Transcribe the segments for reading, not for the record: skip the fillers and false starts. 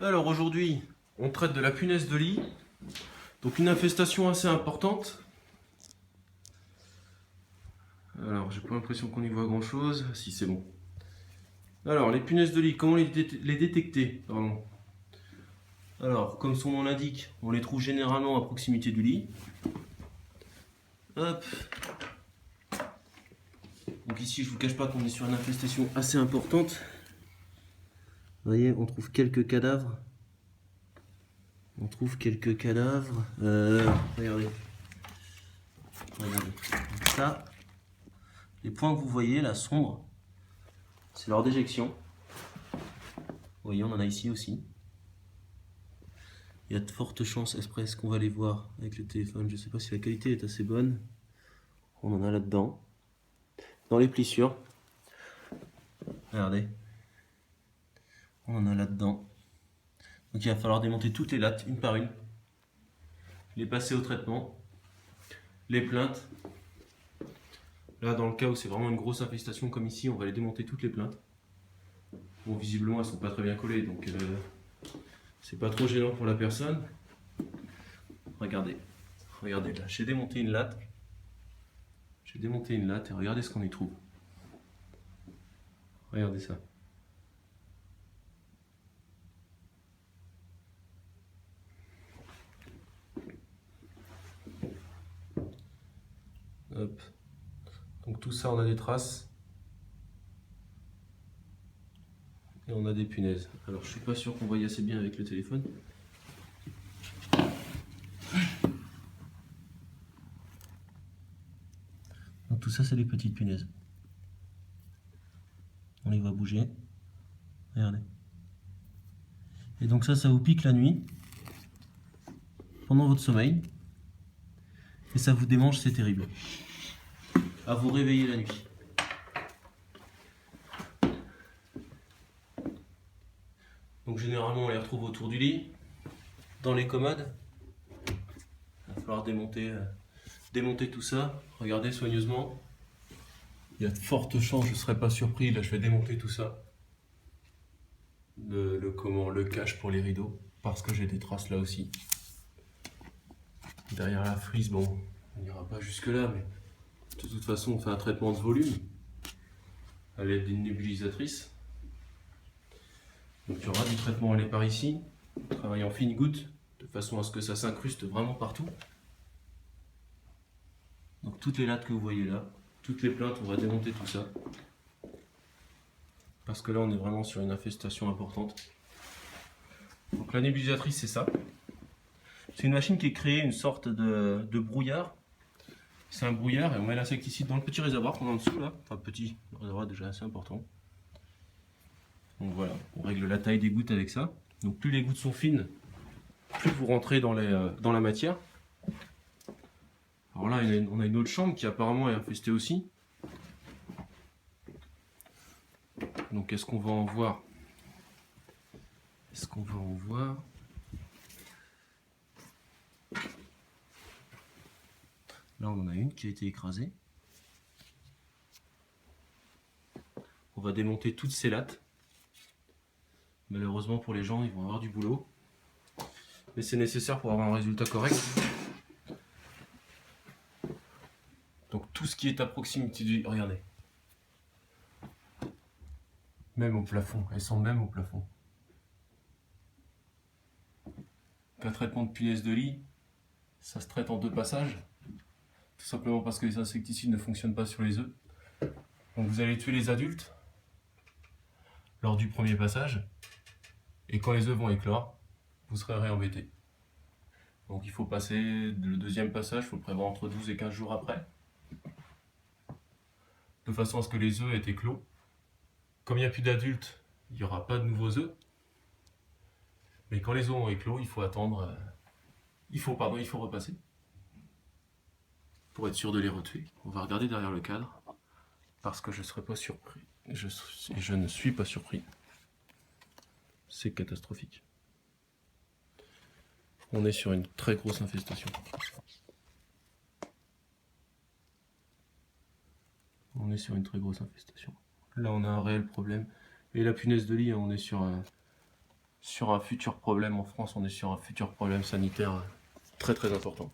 Alors aujourd'hui, on traite de la punaise de lit. Donc une infestation assez importante. Alors j'ai pas l'impression qu'on y voit grand chose. Si, c'est bon. Alors les punaises de lit, comment les détecter? Pardon. Alors comme son nom l'indique, on les trouve généralement à proximité du lit. Hop. Donc ici je vous cache pas qu'on est sur une infestation assez importante. Vous voyez, on trouve quelques cadavres. Regardez. Regardez. Donc ça, les points que vous voyez là, sombres, c'est leur déjection. Vous voyez, on en a ici aussi. Il y a de fortes chances, est-ce qu'on va les voir avec le téléphone? Je ne sais pas si la qualité est assez bonne. On en a là-dedans. Dans les plissures. Regardez. On en a là-dedans. Donc il va falloir démonter toutes les lattes, une par une. Les passer au traitement. Les plaintes. Là, dans le cas où c'est vraiment une grosse infestation comme ici, on va les démonter toutes les plaintes. Bon, visiblement, elles sont pas très bien collées, donc c'est pas trop gênant pour la personne. Regardez. Regardez là, j'ai démonté une latte. Et regardez ce qu'on y trouve. Regardez ça. Hop. Donc tout ça, on a des traces. Et on a des punaises. Alors je suis pas sûr qu'on voit assez bien avec le téléphone. Donc tout ça, c'est des petites punaises. On les voit bouger. Regardez. Et donc ça vous pique la nuit, pendant votre sommeil. Et ça vous démange, c'est terrible. À vous réveiller la nuit. Donc généralement, on les retrouve autour du lit, dans les commodes. Il va falloir démonter tout ça. Regardez soigneusement. Il y a de fortes chances, je ne serais pas surpris. Là, je vais démonter tout ça. Le cache pour les rideaux, parce que j'ai des traces là aussi. Derrière la frise, bon, on n'ira pas jusque là, mais de toute façon, on fait un traitement de volume à l'aide d'une nébulisatrice. Donc il y aura du traitement à lait par ici, on travaille en fine goutte, de façon à ce que ça s'incruste vraiment partout. Donc toutes les lattes que vous voyez là, toutes les plaintes, on va démonter tout ça. Parce que là, on est vraiment sur une infestation importante. Donc la nébulisatrice, c'est ça. C'est une machine qui est créée une sorte de brouillard. C'est un brouillard et on met l'insecticide dans le petit réservoir qu'on a en dessous là. Enfin petit, le réservoir déjà assez important. Donc voilà, on règle la taille des gouttes avec ça. Donc plus les gouttes sont fines, plus vous rentrez dans la matière. Alors là, on a une autre chambre qui apparemment est infestée aussi. Donc est-ce qu'on va en voir? Là, on en a une qui a été écrasée. On va démonter toutes ces lattes. Malheureusement pour les gens, ils vont avoir du boulot. Mais c'est nécessaire pour avoir un résultat correct. Donc tout ce qui est à proximité du... Regardez. Même au plafond. Elles sont même au plafond. Un traitement de punaise de lit, ça se traite en 2 passages. Tout simplement parce que les insecticides ne fonctionnent pas sur les œufs. Donc vous allez tuer les adultes lors du premier passage. Et quand les œufs vont éclore, vous serez réembêté. Donc il faut passer le deuxième passage, il faut le prévoir entre 12 et 15 jours après. De façon à ce que les œufs aient éclos. Comme il n'y a plus d'adultes, il n'y aura pas de nouveaux œufs. Mais quand les œufs ont éclos, il faut attendre. Il faut repasser. Pour être sûr de les retuer. On va regarder derrière le cadre. Parce que je ne serais pas surpris. Je ne suis pas surpris. C'est catastrophique. On est sur une très grosse infestation. Là, on a un réel problème. Et la punaise de lit, on est sur sur un futur problème en France, on est sur un futur problème sanitaire très très important.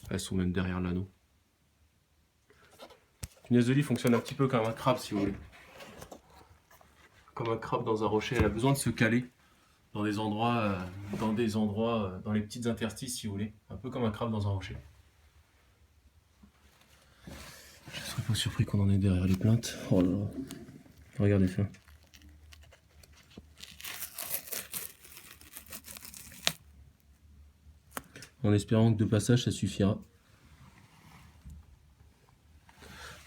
Elles sont même derrière l'anneau. La punaise de lit fonctionne un petit peu comme un crabe si vous voulez. Comme un crabe dans un rocher, elle a besoin de se caler dans des endroits, dans les petites interstices si vous voulez. Un peu comme un crabe dans un rocher. Je serais pas surpris qu'on en ait derrière les plaintes. Oh là là. Regardez ça. En espérant que de passage ça suffira.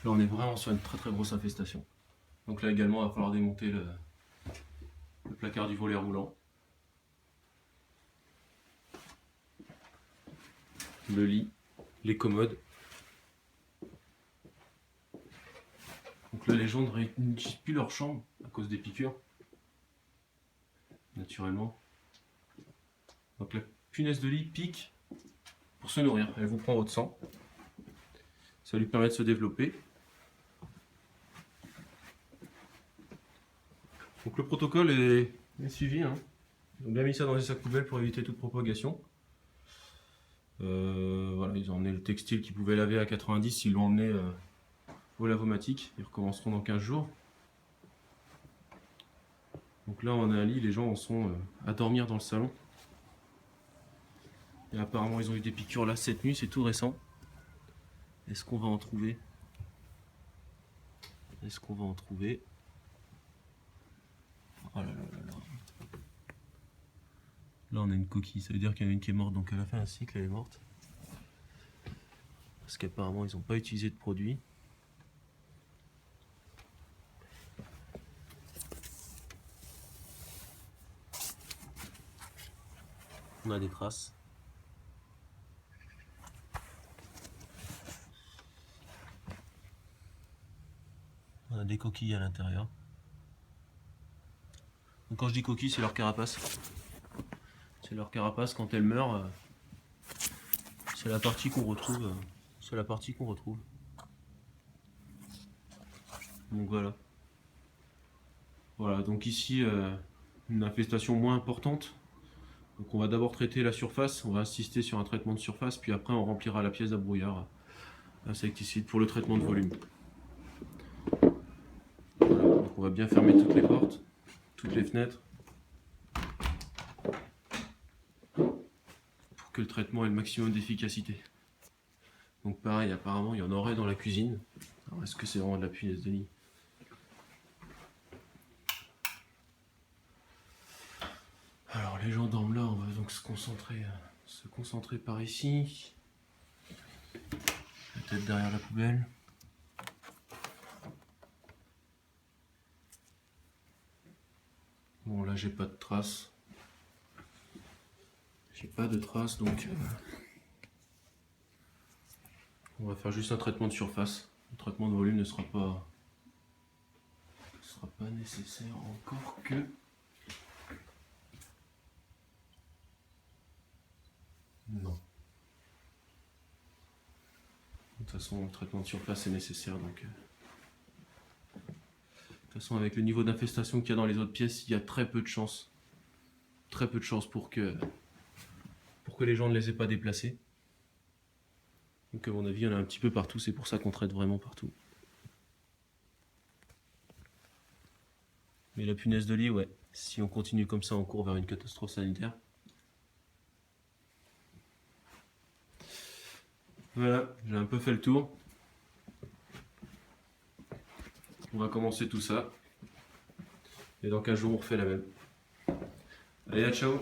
Là on est vraiment sur une très très grosse infestation. Donc là également il va falloir démonter le placard du volet roulant. Le lit, les commodes. Donc là les gens n'utilisent plus leur chambre à cause des piqûres. Naturellement. Donc la punaise de lit pique pour se nourrir. Elle vous prend votre sang. Ça lui permet de se développer. Donc le protocole est suivi. Hein. Ils ont bien mis ça dans les sacs poubelles pour éviter toute propagation. Voilà, ils ont emmené le textile qu'ils pouvaient laver à 90, ils l'ont emmené au lavomatique. Ils recommenceront dans 15 jours. Donc là on a un lit, les gens en sont à dormir dans le salon. Et apparemment ils ont eu des piqûres là cette nuit, c'est tout récent. Est-ce qu'on va en trouver? Est-ce qu'on va en trouver? Oh là là là là. Là on a une coquille, ça veut dire qu'il y en a une qui est morte, donc elle a fait un cycle, elle est morte. Parce qu'apparemment ils n'ont pas utilisé de produit. On a des traces. On a des coquilles à l'intérieur. Donc quand je dis coquilles, c'est leur carapace. C'est leur carapace quand elle meurt. C'est la partie qu'on retrouve. C'est la partie qu'on retrouve. Donc voilà. Voilà, donc ici une infestation moins importante. Donc on va d'abord traiter la surface, on va insister sur un traitement de surface, puis après on remplira la pièce d'abrouillard insecticide pour le traitement de volume. Voilà, donc on va bien fermer toutes les portes, toutes les fenêtres, pour que le traitement ait le maximum d'efficacité. Donc pareil, apparemment il y en aurait dans la cuisine. Alors est-ce que c'est vraiment de la punaise de lit? Alors les gens dorment là, on va donc se concentrer par ici. Peut-être derrière la poubelle. Bon là j'ai pas de traces. J'ai pas de traces donc on va faire juste un traitement de surface. Le traitement de volume ne sera pas nécessaire encore que. Non. De toute façon, le traitement de surface est nécessaire. Donc, de toute façon, avec le niveau d'infestation qu'il y a dans les autres pièces, il y a très peu de chances. Très peu de chances pour que les gens ne les aient pas déplacés. Donc, à mon avis, il y en a un petit peu partout. C'est pour ça qu'on traite vraiment partout. Mais la punaise de lit, ouais. Si on continue comme ça, on court vers une catastrophe sanitaire. Voilà, j'ai un peu fait le tour. On va commencer tout ça. Et dans 15 jours, on refait la même. Allez, à ciao!